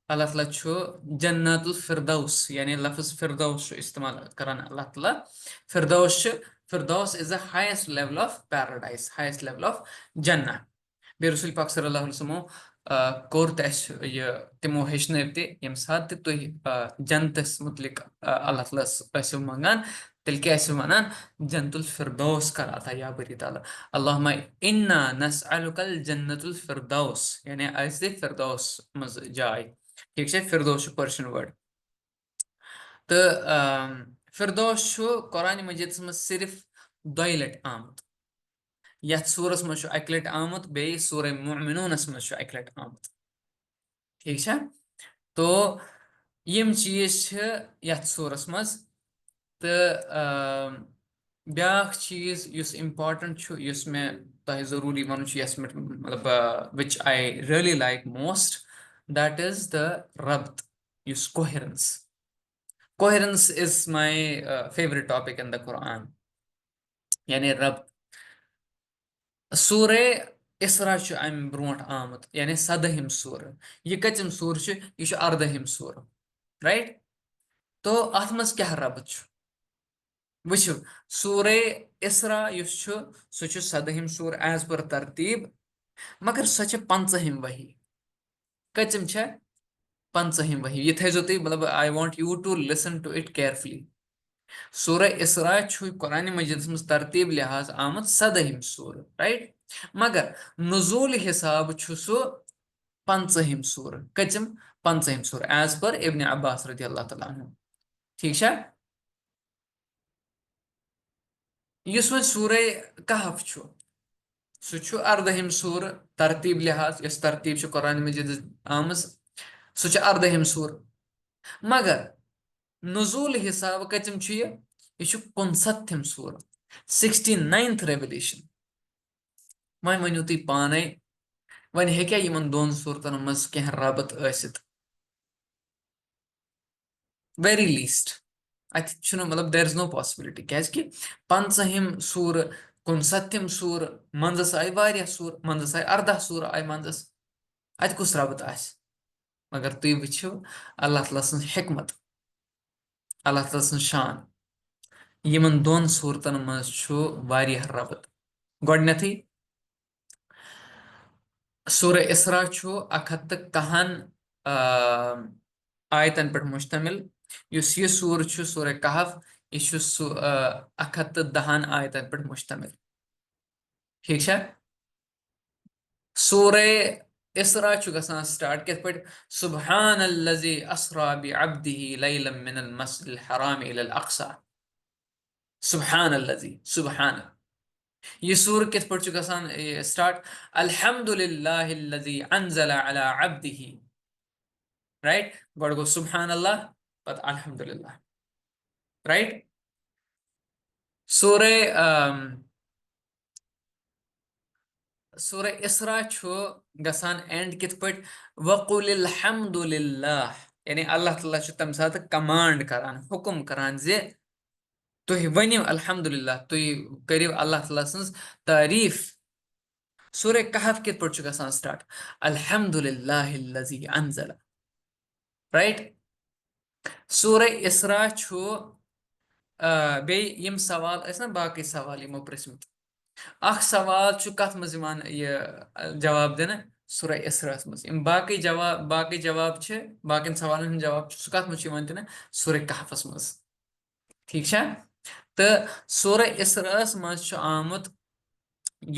अल्लाह ताला छु जन्नतुल फिरदौस यानी लफ्ज फिरदौस इस्तेमाल करान अल्लाह ताला। Firdaus Firdaus is the highest level of paradise, highest level of jannat. बे रसूल पाक सल्लल्लाहु अलैहि वसल्लम कोर तस ये तिमो हेचन यम सात तुह जन्नतस मुतलिक अल्लाह ताला आसो मंगान, तेल क्या आसो वनान जन्नतुल फिरदौस कर अता या बरी ताला अल्लाहुम्मा इन्ना नसअलुकल जन्नतुल फिरदौस, यानी ऐसे फिरदौस मज जाय। ठीक है। फिरदौस पर्शियन वर्ड। तो फिरदौस कुरान मजीद में सिर्फ दोय लट आमत, यथ सूरस मज अक लट आमुत, बे सूर मुमिनूनस मज अक लट आमुत। ठीक है। तो यम चीज यथ सूरस मज। तो ब्याख चीज युस इम्पॉर्टेंट युस मे तह जरूरी वन यस मे मतलब which I really like most, that is the rabt, युस coherence. Coherence is my favourite topic in the Quran, यानी रब्त। सूरे इसरा अम ब्रोट आमुत, यानी 17 सूर, यह कतम सूर यह 18 सूर, राइट। तो अथ मज क्या रब्त वुचु सूरे इसरा सह 17 सूर एज पर तरतीब, मगर सह 15 वही, कचम 15 वही। ये थो तुम मतलब I want you to listen to it carefully. सूर इसरा कुरान मजीद मज तरतीब लिहाज आमत 17 सूर, राइट। मगर नुजूल हिसाब सह 15 सूर, कचम 15 सूर एज पर इब्न अब्बास रदी अल्लाह तआला अन्हु। ठीक है। युस वो सूरे कहफ सह 18 सूर तरतीब लिहाज, यस तरतीब कुरान मजीद आमज सह 18 सूर, मगर नुजूल हिसाब कतम यह 65 सूर, 69th रेवल्यूशन। वन वनु तुम पाने वन हेक्या यमन दोन सूरतन मज कह रबत आसित, वेरी लीस्ट अत मतलब देर इज नो पॉसिबिलिटी क्या कि 15 सूर 69 सूर मंजस आय वारिया सूर, मंजस आय 18 सूर आय मंजस, अत कुस रबत आस। मगर तुम वो अल्लाह ताला सं हिकमत, अल्लाह ताला सं शान, यमन दोन सूरतन मज वारिया रबत। गोडनेथी सूर इसरा 101 आयतन पे मुश्तमिल, युस ये सूर सूर कहफ यह 110 आयतन पे मुश्तमिल। ठीक है। सूर इसरा गसान स्टार्ट कित पे सुब्हानल्लज़ी अस्रा बिअब्दिही लैलन मिनल मस्जिदिल हराम इलल अक़सा, सुब्हानल्लज़ी सुब्हान। ये सूर कित पे गसान स्टार्ट अल्हम्दुलिल्लाहिल्लज़ी अनज़ल अला अब्दिही, राइट, गो गो सुबहान अल्लाह, पत अल्हम्दुलिल्लाह, राइट। सूरे सूरे इसरा गसान एंड कित पट वकुलिल हम्दुलिल्लाह, यानी अल्लाह ताला तम साथ कमांड करान, हुक्म करान जे तुह वनिव अल्हम्दुलिल्लाह, तुह करिव अल्लाह ताला सन्स तारीफ। सूर्य कहफ कित पट गसान स्टार्ट अल्हम्दुलिल्लाहिल्लज़ी अनज़ला, राइट। सूर्य इसरा बे यम सवाल ना बाकी सवाल यमो प्रश्न, अख सवाल कथ मज ये जवाब दिन सूरह इसरास मज, यम बाकी जवाब बाकी सवालन जवाब कथ मज दिन सूरह कहफस मज, ठीक है। तो सूरह इसरास मज आमुत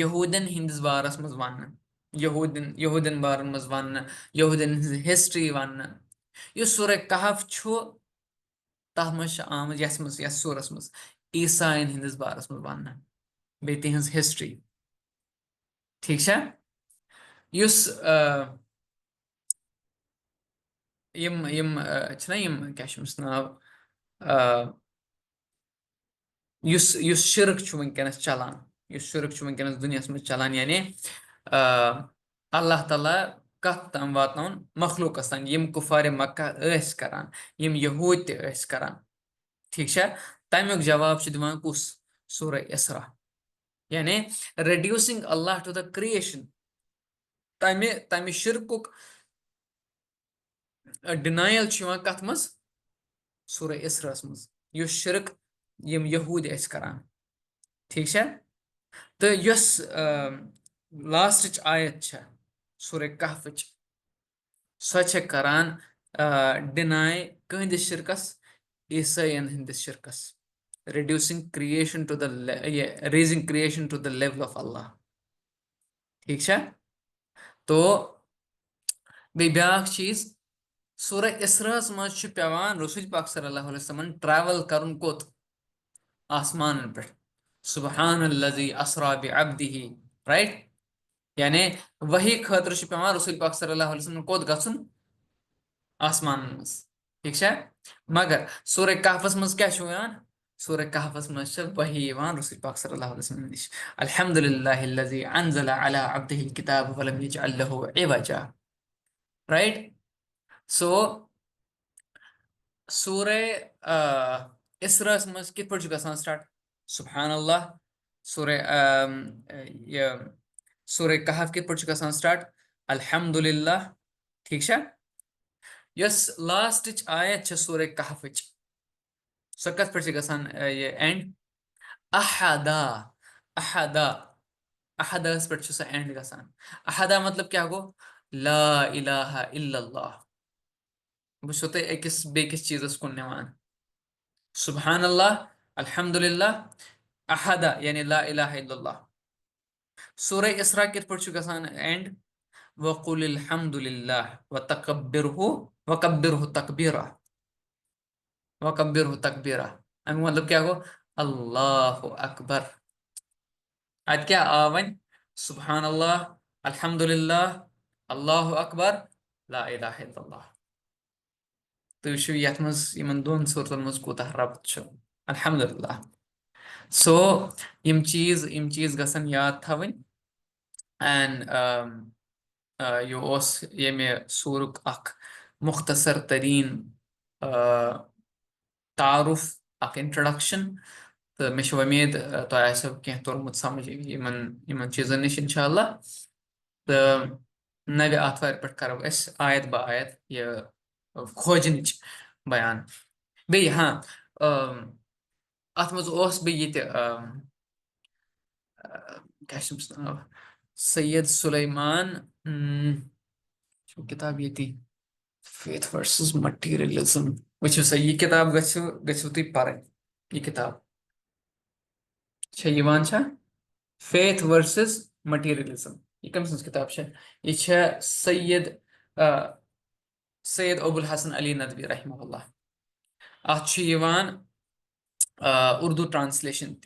यहूदन हिंदिस बारस मज वन, यहूदन बारन मज वन, यहूदन हिस्ट्री वन। यह सूरह कहफ तथ मज आमुत यस मज यस सूरस मज ईसाइन हिंदिस बारस मज वन, बे तिहंज हिस्ट्री, ठीक है। युस यम यम छना यम क्या नाव युस युस शिरक वनकस चलान, युस शिरक वनकस दुनिया में चलान, यानी अल्लाह ताला कत तम वातन मखलूकस तन यम कुफार मक्का करान, यम यहूद करान, ठीक है। तमुक जवाब दिवान कुस सूरह इसरा, यानी reducing Allah to the creation, तमे तमे शिरकुक डिनायल कथ मज सूरह इसरास मज, युस शिरक यम यहूद करान, ठीक है। तो यस लास्ट आयत सूरह कहफ सो करान डिनाय कहंदिस शिरकस, ईसाइन हंदिस शिरकस, reducing creation to the raising creation to the level of Allah, ठीक है। तो बे ब्याक चीज सूरह इसरास मज पेवान रसूल पाक सल्लल्लाहु अलैहि वसल्लम ट्रैवल करन कोत आसमान पे, सुबहानल्लज़ी अस्रा बिअब्दिही, राइट, यानी वही खतर पेवान रसूल पाक सल्लल्लाहु अलैहि वसल्लम कोत गसन आसमान मज, ठीक है। मगर सूरह कहफस मज क्या सूरह कहफस मज वही रसूल पाक सल्लल्लाहु अलैहि वसल्लम निश अल्हम्दुलिल्लाहिल्लज़ी अनज़ला अला अब्दिहिल किताब वलम यजअल लहू इवजा, राइट। सो सूरह इसरा मज कित पट गसान स्टार्ट सुभान अल्लाह, सूरह ये सूरह कहफ कित पट गसान स्टार्ट अल्हम्दुलिल्लाह, ठीक है। यस लास्ट आयत सूरह कहफ सो कत पे गसान ये एंड अहदा, अहदा, अहदस पे सो एंड गसान। अहदा मतलब क्या गो ला इलाहा इल्लल्लाह, बस होते अकिस बेकिस चीजस कुन निवान सुभान अल्लाह, अल्हम्दुलिल्लाह, अहदा यानी ला इलाहा इल्लल्लाह। सूरह इसरा कित पट गसान एंड वकुलिल हम्दुलिल्लाह वतकब्बिरहु वकब्बिरहु तकबीरा, वकब्बिरहु तकबीरा, मतलब क्या गो अल्लाहु अकबर। आज क्या आवन सुभान अल्लाह, अल्हम्दुलिल्लाह, अल्लाहु अकबर, ला इलाहा इल्लल्लाह। तो यथ मज इन दोन सूरतन मज कोताह रब्त अल्हम्दुलिल्लाह। सो यम चीज गसन याद थवन, एंड यह ये सूरुक अख मुख्तसर तरीन तारुफ अख इंट्रोडक्शन। तो मे उम्मीद तुम आसो कह तोरमुत समझ इन चीजन नश इंशाल्लाह। तो नवे आथवार पे करो आयत ब आयत यह खोजन बयान। बे हाँ अत मज बे क्या नाव सैयद सुलेमान किताब ये फेथ वर्सेस मटीरियलिज्म, वो सा यह किताब गो तुम पर यह किताब फेथ वर्सेस मटीरियलिज्म, यह कम सज किताब यह सैयद सैयद अबुल हसन अली नदवी रहमहुल्लाह, उर्दू ट्रांसलेशन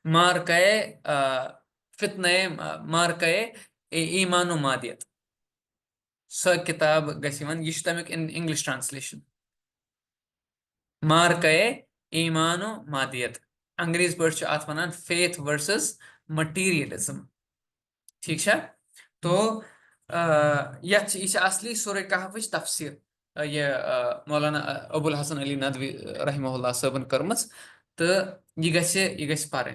मार्काए फितने मार्काए ईमान मादियत, सो किताब गसिवन ये तमिक इंग्लिश ट्रांसलेशन मार्के ईमानो मादियत अंग्रेज पे अत वन फेथ वर्सेस मटीरियलिज्म ठीक है तो यह असली सूर्य कहफ तफसीर ये मौलाना अबुल हसन अली नदवी रहमहुल्लाह सबन कर्म तो यह गस पर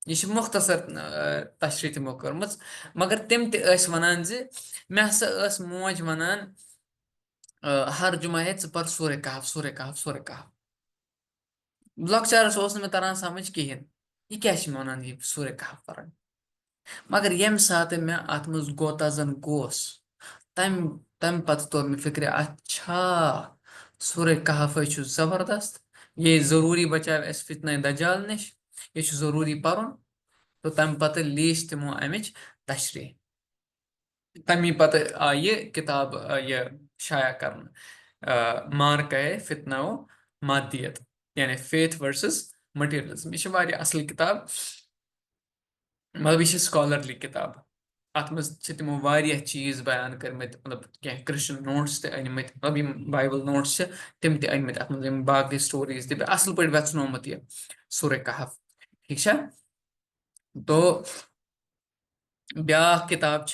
यह मुख्तसर तशरी तमो कर्म मगर तम वन मे हसा मोज वन हर जुमा है पर सूर्य कहफ सूर्य कहफ सूर्य कहफ लॉकचारस मे तरह समझ कहें यह क्या वन यह सूर्य कहफ पर मगर यम सात मे अत मज गोता जन गोस तम तम पत तोर मे फिक्र अच्छा सूर्य कहफ जबरदस्त ये जरूरी बचाव अस फितना दजाल नश ये जरूरी पर तो तम पत लीच तमो अमिच तशरी तमी पत आये किताब ये शाया कर मार कहे फितना मादियत यानी फेथ वर्सेस मटीरियलिज्म यह असल किताब मतलब यह स्कॉलरली किताब अत मज तमो वारिया चीज बयान करमत मतलब क्या क्रिश्चियन नोट्स ते अनमत मतलब यम बाइबल नोट्स तम ते अनमत अत मज बाकी स्टोरीज ते असल पे वचनोमत यह सूर्य कहफ ठीक है तो ब्या किताब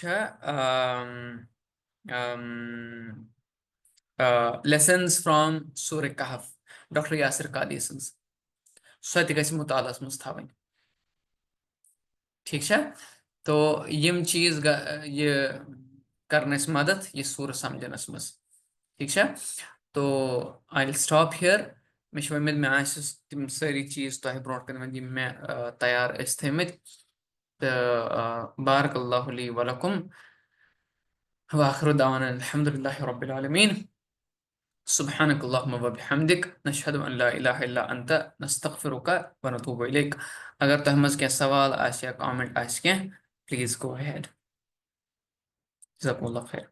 lessons from Surah Kahf doctor Yasir Qadhi सन्स सो गि मुतालस मज थवन ठीक है तो यम चीज ये करनस मदद ये सूर समझनस मज ठीक है तो आई विल स्टॉप हियर मे उम्मीद मे तम सारी चीज तह ब्रो कन यम मे तैयार थमित तो बारकल्लाहु ली वलकुम व आखिरु दावाना अल्हम्दुलिल्लाहि रब्बिल आलमीन सुब्हानक अल्लाहुम्मा व बिहम्दिक नशहदु अन ला इलाहा इल्ला अंत नस्तगफिरुका व नतूबु इलैक अगर तह मज क्या सवाल आस या कमेंट आस क्या प्लीज गो अहेड जज़ाकुमुल्लाह खैर।